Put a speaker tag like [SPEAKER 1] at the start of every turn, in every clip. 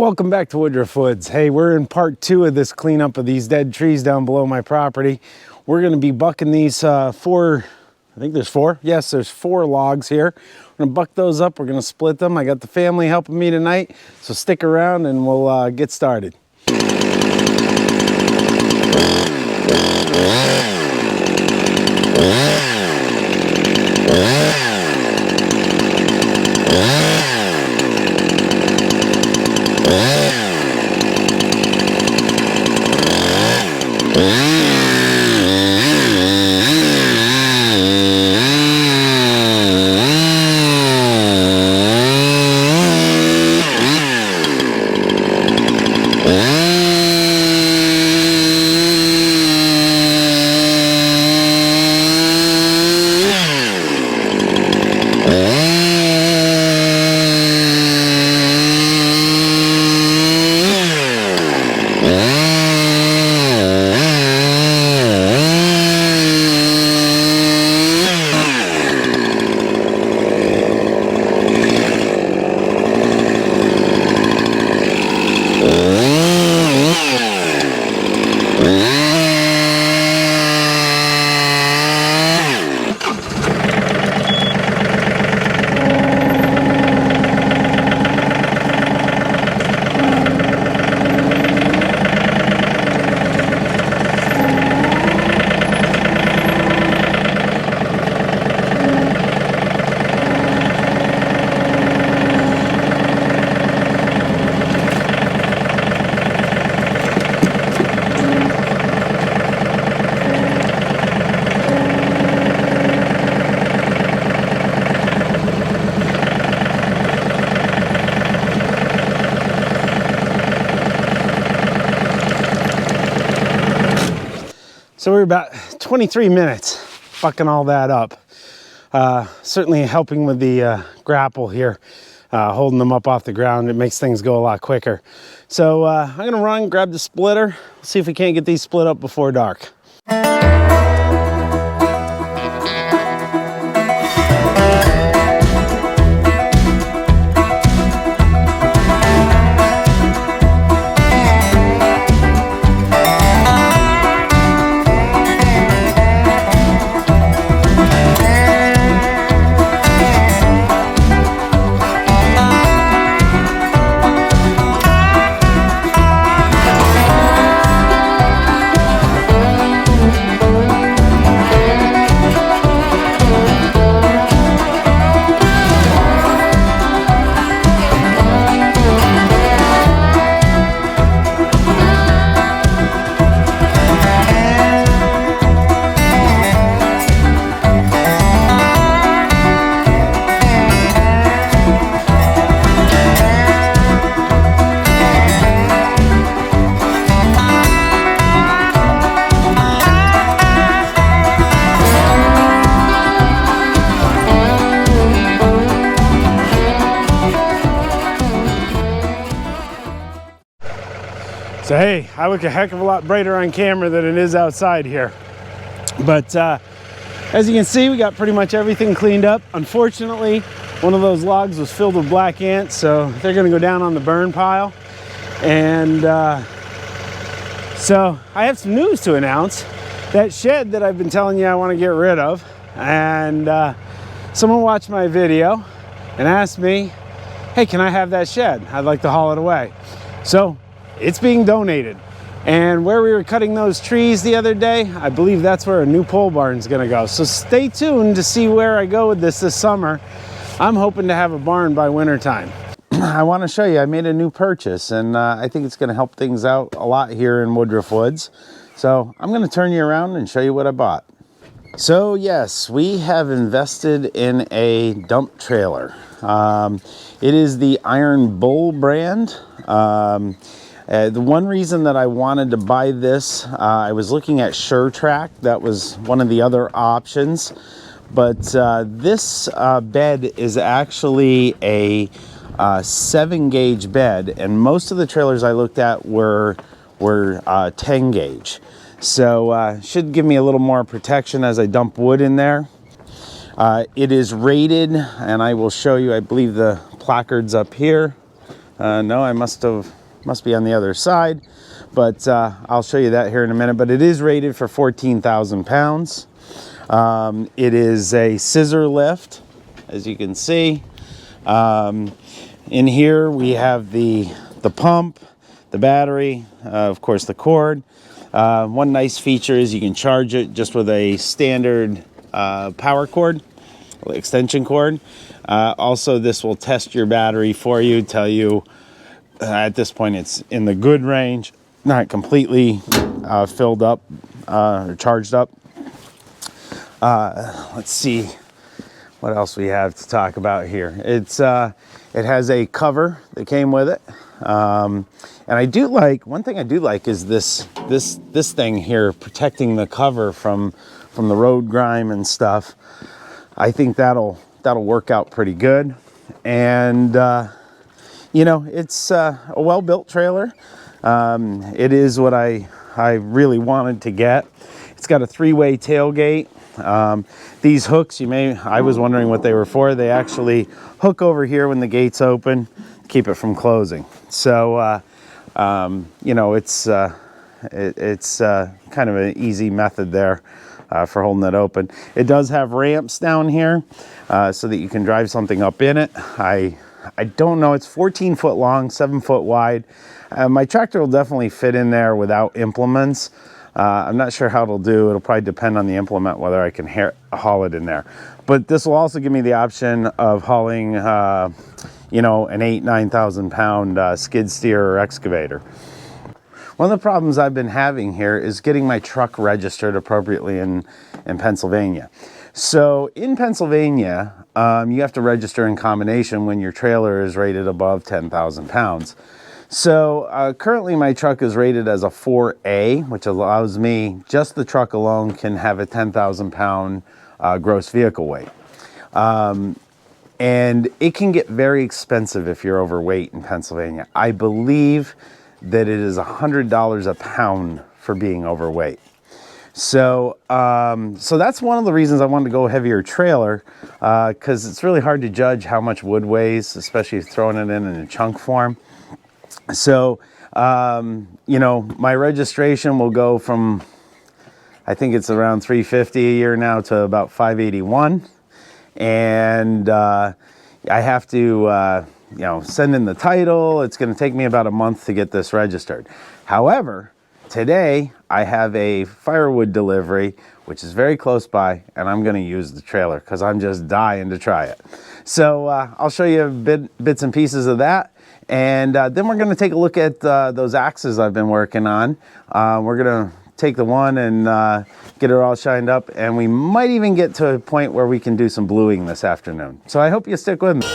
[SPEAKER 1] Welcome back to Woodruff Woods. Hey, we're in part 2 of this cleanup of these dead trees down below my property. We're going to be bucking these I think there's 4. Yes, there's 4 logs here. We're going to buck those up. We're going to split them. I got the family helping me tonight, so stick around and we'll get started. So we're about 23 minutes bucking all that up. Certainly helping with the grapple here, holding them up off the ground. It makes things go a lot quicker. So I'm gonna run, grab the splitter, see if we can't get these split up before dark. So hey, I look a heck of a lot brighter on camera than it is outside here. But as you can see, we got pretty much everything cleaned up. Unfortunately, one of those logs was filled with black ants, so they're gonna go down on the burn pile. And so I have some news to announce. That shed that I've been telling you I wanna get rid of, and someone watched my video and asked me, hey, can I have that shed? I'd like to haul it away. So it's being donated. And where we were cutting those trees the other day, I believe that's where a new pole barn is gonna go. So stay tuned to see where I go with this summer. I'm hoping to have a barn by winter time. I wanna show you, I made a new purchase, and I think it's gonna help things out a lot here in Woodruff Woods. So I'm gonna turn you around and show you what I bought. So yes, we have invested in a dump trailer. It is the Iron Bull brand. The one reason that I wanted to buy this, I was looking at SureTrack. That was one of the other options. But this bed is actually a 7-gauge bed, and most of the trailers I looked at were 10 gauge. So should give me a little more protection as I dump wood in there. It is rated, and I will show you, I believe the placard's up here. No, I must be on the other side, but I'll show you that here in a minute. But it is rated for 14,000 pounds. It is a scissor lift, as you can see. In here we have the pump, the battery, of course the cord. One nice feature is you can charge it just with a standard power cord, extension cord. Also, this will test your battery for you, tell you at this point it's in the good range, not completely filled up or charged up. Let's see what else we have to talk about here. It has a cover that came with it. And I do like, one thing I do like is this thing here protecting the cover from the road grime and stuff. I think that'll work out pretty good. And you know, it's a well-built trailer. It is what I really wanted to get. It's got a 3-way tailgate. These hooks, I was wondering what they were for. They actually hook over here when the gate's open, keep it from closing. So, you know, it's kind of an easy method there for holding it open. It does have ramps down here so that you can drive something up in it. I don't know, it's 14 foot long, 7 foot wide. My tractor will definitely fit in there without implements. I'm not sure how it'll do. It'll probably depend on the implement, whether I can haul it in there. But this will also give me the option of hauling, you know, an 9,000 pound skid steer or excavator. One of the problems I've been having here is getting my truck registered appropriately in Pennsylvania. So in Pennsylvania, you have to register in combination when your trailer is rated above 10,000 pounds. So currently my truck is rated as a 4A, which allows me, just the truck alone can have a 10,000 pound gross vehicle weight. And it can get very expensive if you're overweight in Pennsylvania. I believe that it is $100 a pound for being overweight. So, so that's one of the reasons I wanted to go heavier trailer, because it's really hard to judge how much wood weighs, especially throwing it in a chunk form. So, you know, my registration will go from, I think it's around $350 a year now to about $581. And I have to, you know, send in the title. It's going to take me about a month to get this registered. However, today I have a firewood delivery, which is very close by, and I'm going to use the trailer because I'm just dying to try it. So I'll show you bits and pieces of that. And then we're going to take a look at those axes I've been working on. We're going to take the one and get it all shined up, and we might even get to a point where we can do some bluing this afternoon. So I hope you stick with me.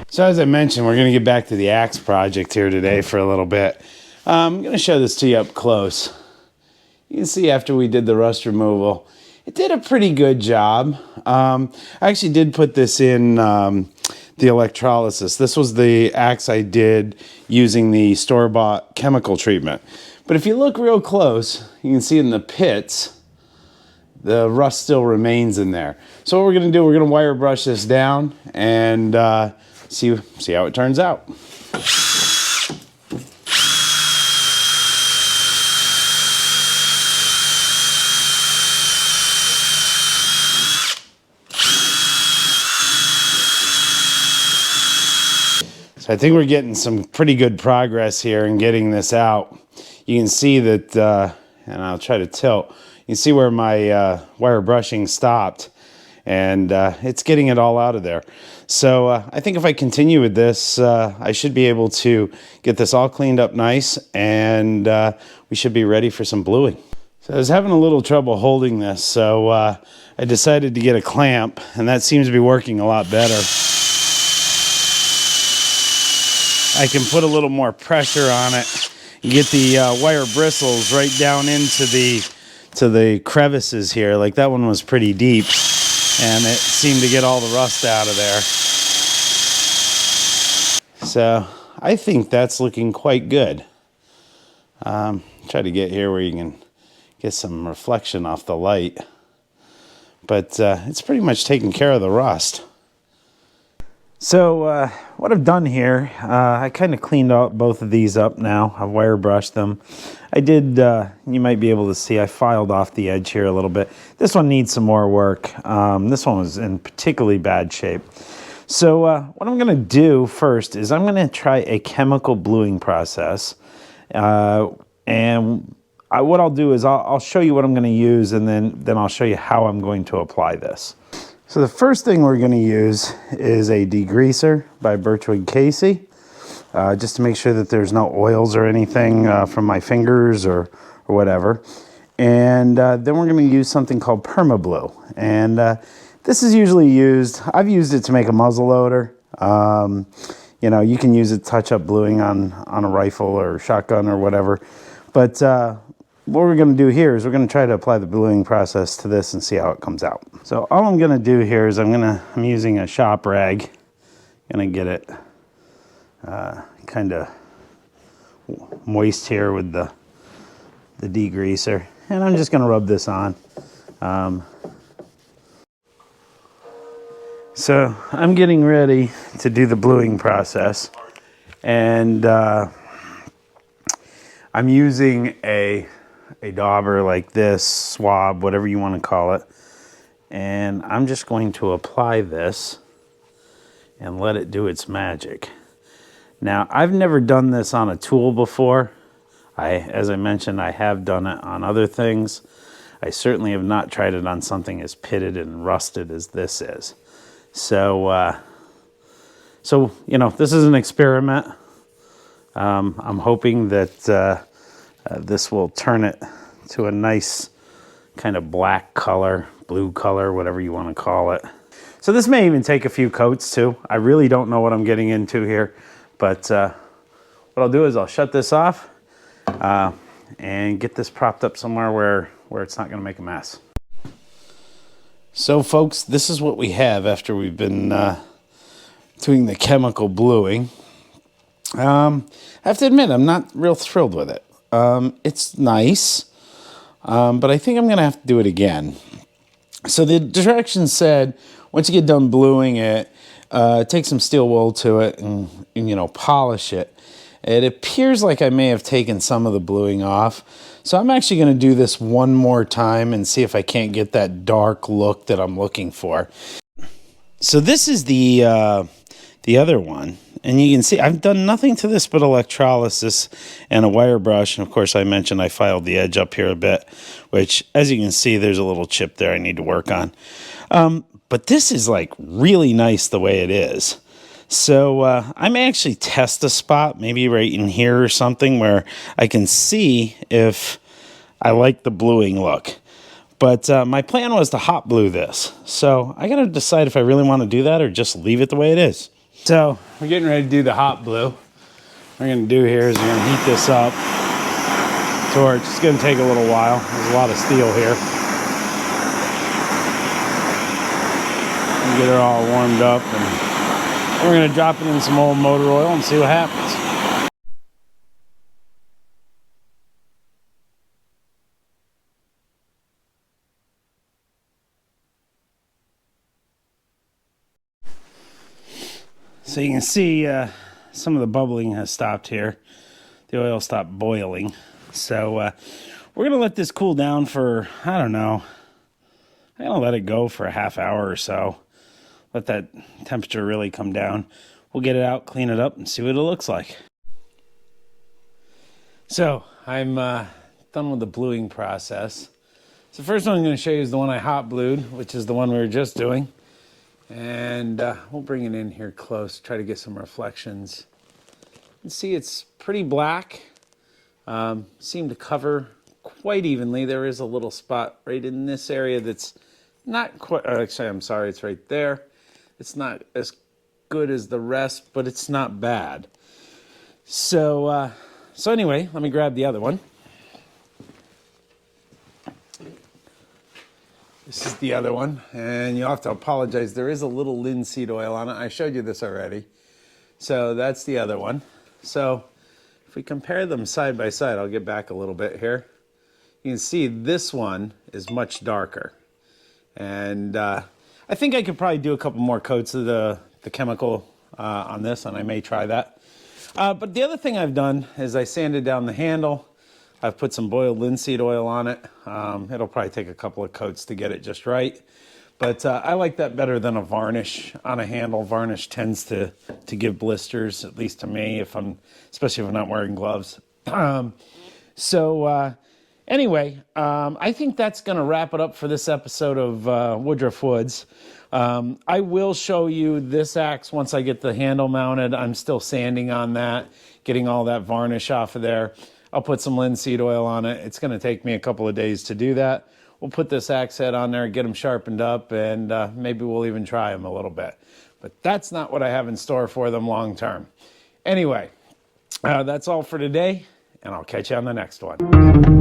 [SPEAKER 1] So as I mentioned, we're going to get back to the axe project here today for a little bit. I'm going to show this to you up close. You can see after we did the rust removal, it did a pretty good job. I actually did put this in the electrolysis. This was the axe I did using the store-bought chemical treatment. But if you look real close, you can see in the pits, the rust still remains in there. So what we're going to do, we're going to wire brush this down and see how it turns out. So I think we're getting some pretty good progress here in getting this out. You can see that, and I'll try to tilt, you can see where my wire brushing stopped, and it's getting it all out of there. So I think if I continue with this, I should be able to get this all cleaned up nice, and we should be ready for some bluing. So I was having a little trouble holding this, so I decided to get a clamp, and that seems to be working a lot better. I can put a little more pressure on it and get the wire bristles right down into the crevices here. Like that one was pretty deep, and it seemed to get all the rust out of there. So I think that's looking quite good. Try to get here where you can get some reflection off the light, but it's pretty much taking care of the rust. So what I've done here, I kind of cleaned out both of these up now. I've wire brushed them. I did, you might be able to see, I filed off the edge here a little bit. This one needs some more work. This one was in particularly bad shape. So what I'm going to do first is I'm going to try a chemical bluing process. And what I'll do is I'll show you what I'm going to use, and then I'll show you how I'm going to apply this. So the first thing we're going to use is a degreaser by Birchwood Casey, just to make sure that there's no oils or anything from my fingers or whatever. And then we're going to use something called PermaBlue. And this is usually used, I've used it to make a muzzle loader. You know, you can use it to touch up bluing on a rifle or shotgun or whatever. But what we're going to do here is we're going to try to apply the bluing process to this and see how it comes out. So all I'm going to do here is I'm using a shop rag. Going to get it kind of moist here with the degreaser, and I'm just going to rub this on. So I'm getting ready to do the bluing process, and I'm using a dauber like this, swab, whatever you want to call it, and I'm just going to apply this and let it do its magic. Now, I've never done this on a tool before. As I mentioned, I have done it on other things. I certainly have not tried it on something as pitted and rusted as this is. So you know, this is an experiment. I'm hoping that this will turn it to a nice kind of black color, blue color, whatever you want to call it. So this may even take a few coats too. I really don't know what I'm getting into here, but what I'll do is I'll shut this off and get this propped up somewhere where it's not going to make a mess. So folks, this is what we have after we've been doing the chemical bluing. I have to admit, I'm not real thrilled with it. It's nice, but I think I'm going to have to do it again. So the directions said, once you get done bluing it, take some steel wool to it and you know, polish it. It appears like I may have taken some of the bluing off. So I'm actually going to do this one more time and see if I can't get that dark look that I'm looking for. So this is the other one. And you can see I've done nothing to this but electrolysis and a wire brush. And of course, I mentioned I filed the edge up here a bit, which as you can see, there's a little chip there I need to work on. But this is like really nice the way it is. So I may actually test a spot, maybe right in here or something, where I can see if I like the bluing look. But my plan was to hot blue this. So I got to decide if I really want to do that or just leave it the way it is. So we're getting ready to do the hot blue. What we're going to do here is we're going to heat this up. So it's going to take a little while. There's a lot of steel here. Get it all warmed up, and we're going to drop it in some old motor oil and see what happens. So you can see some of the bubbling has stopped here. The oil stopped boiling. So we're going to let this cool down for, I don't know, I'm going to let it go for a half hour or so. Let that temperature really come down. We'll get it out, clean it up, and see what it looks like. So I'm done with the bluing process. So the first one I'm going to show you is the one I hot blued, which is the one we were just doing. And we'll bring it in here close, try to get some reflections. You can see it's pretty black. Seemed to cover quite evenly. There is a little spot right in this area that's not quite, actually, I'm sorry, it's right there. It's not as good as the rest, but it's not bad. So anyway, let me grab the other one. This is the other one, and you'll have to apologize. There is a little linseed oil on it. I showed you this already. So that's the other one. So if we compare them side by side, I'll get back a little bit here. You can see this one is much darker. And I think I could probably do a couple more coats of the chemical on this, and I may try that. But the other thing I've done is I sanded down the handle. I've put some boiled linseed oil on it. It'll probably take a couple of coats to get it just right. But I like that better than a varnish on a handle. Varnish tends to give blisters, at least to me, especially if I'm not wearing gloves. Anyway, I think that's going to wrap it up for this episode of Woodruff Woods. I will show you this axe once I get the handle mounted. I'm still sanding on that, getting all that varnish off of there. I'll put some linseed oil on it. It's going to take me a couple of days to do that. We'll put this axe head on there, get them sharpened up, and maybe we'll even try them a little bit. But that's not what I have in store for them long term. Anyway, that's all for today, and I'll catch you on the next one.